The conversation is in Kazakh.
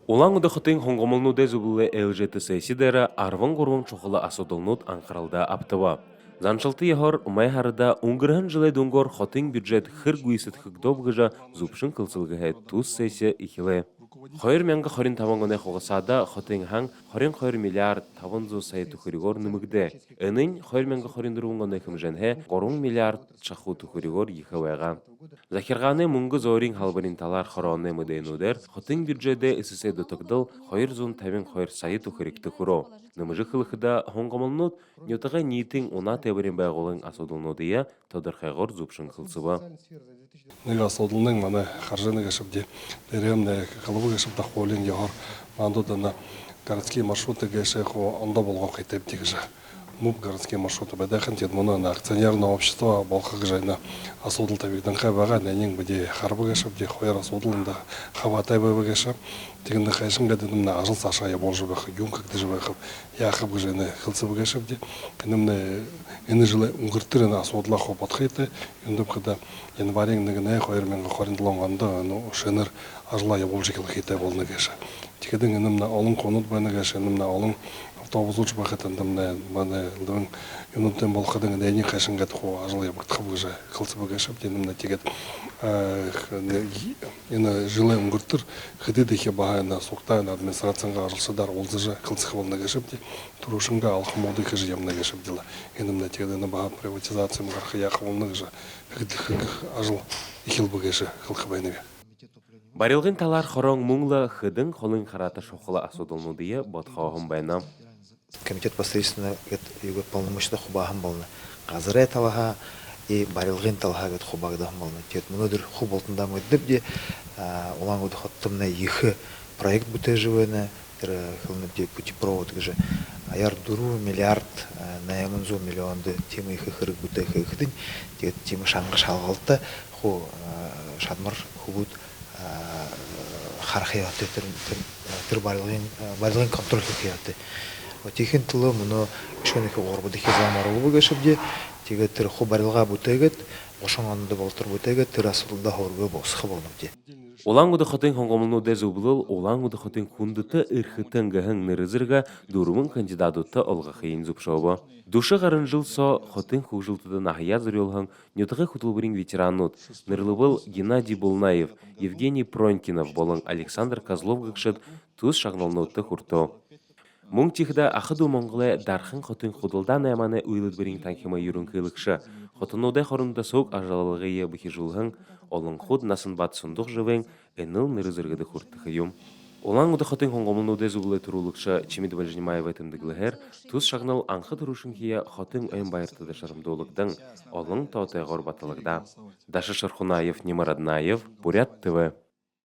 Улаан удахатын хонгомолнуде зубылы ЛЖТ сессидері арван ғұрван чоқылы асудылнуд анқаралда аптыва. Заншылты ехор майхарда унгырхан жылы дунгор хотын бюджет хыр гуисет хыгдобгыжа зубшын кылсылгыхе туз сессия ихиле. Хойр мянга хорин тавангоне хоғысада хотын хаң хорин хойр миллиард таванзу сайты хүригор нымыгде. Энын хойр мянга хорин дұрунгоне хымженхе горун миллиард чаху тухуригор ехавайға. Захирганы мунгы зорин халбарин талар хороны мыдейнудер, хотын бюджеде ССС дотогдал хойр зун тавин хойр сайты хүрикті хуро. Нымыжы хылыхыда хонгомолнут нютаға нитин уна теберин байголын асудылнудия тодырхайгор зубшын кылсыба. Нега асудылның маны харжаны гашыбде, беремне қалыбы гашыбда холин яғар, мандуда на городские маршруты гашайху онда болған қайтып дегіжі. МУП городские маршруты бәдәхін тед мұны на акционерное общество болқық жайна асудыл табиғдан қайбаға нәнең бәде харбы гашыбде, хойр асудылында хаватай бәбі гашып, тегінді қайшын ғадыдымна ажыл сашая бол жыбақы, юн как жыбақы, яқып жайна қылсыбы гашыбде, кінімні ені жылы ұңғырттырын асудыла қопат қайты, юндып қыда январен нігіне хойр менгі хориндланғанды, шыныр ажылая бол жекілі қайтай болны гаша. Тегідің енімна олың қонут бәні гаша, енімна олың автобус бахатандамна мана лдын юнуттен болхадың дәйни қашыңгат хо ажылай бақтқабыжа қылсыбы гашып денімна тегет ена жылы ұңғырттыр хыдыдыхе бағайна соқтайна администрацияға ажылсыдар олзыжа қылсықы болна гашып де турушынға алқымоды кыжы ямна гашып дела енімна тегедені баға приватизация мұғарқы яқы болна гыжа ажыл ихилбы гаши қылқы байнығы. Барилгын талар хорон муңла хыдың холын харата шоқылы асудылнудия ботхауғын байна. Комитет посредственно его полномочия хубахам болна. Газре талаха и барилгын талаха гет хубагдам болна. Тет мнодыр хуболтындам гетдебде улан гуд хоттымна ихы проект буте живена тер хылныбде путепровод гыжы аяр дуру миллиард на ямынзу миллионды темы ихы хырык буте хыдын тет темы шаңғы шалғалты ху шадмар хубут хархияты тер барилгын контроль хияты. Тихин тылы мұны үшкенекі ғорбыды кезамары ұлы бөгешіпде, теге тір хубарилға бұтегет, ғошаңанды болтыр бұтегет, тір асылында ғорбы босқы болынып. Улан уды хотын хонгомылнуде зубылыл, улан уды хотын күндіті үрхітін ғығын нырызырға дұрымын кандидатуты олға қиын зубшауы. Душы ғарын жыл со хотын хужылтыды нахия зырелғын нетіғі құтылбырин ветеранут, нырлыбыл Геннадий Булнаев, Евгений Пронькинов болын Александр Козлов ғықшыд туз шағналнуты құрту. Мұң тихда ақыду моңғылы дархын хотын құдылдан әманы уйлыд бірін танкима юрын кылықшы. Хотынуды хорында соқ ажалылығы ебіхи жылғын, олың құд насын бат сұндық жывен, әніл нырызырғыды құрттықы юм. Олан ұды хотын хоңғомылнуды зұғылы тұрулықшы Чемиді Бәлжінімаева тімдігілігер, туз шағнал аңқы тұрушын кие хотын өйін байыртыды шарымдылықтың, олың таутайғыр батылықда. Дашы Шархунаев, Немар Аднаев, Бурят ТВ.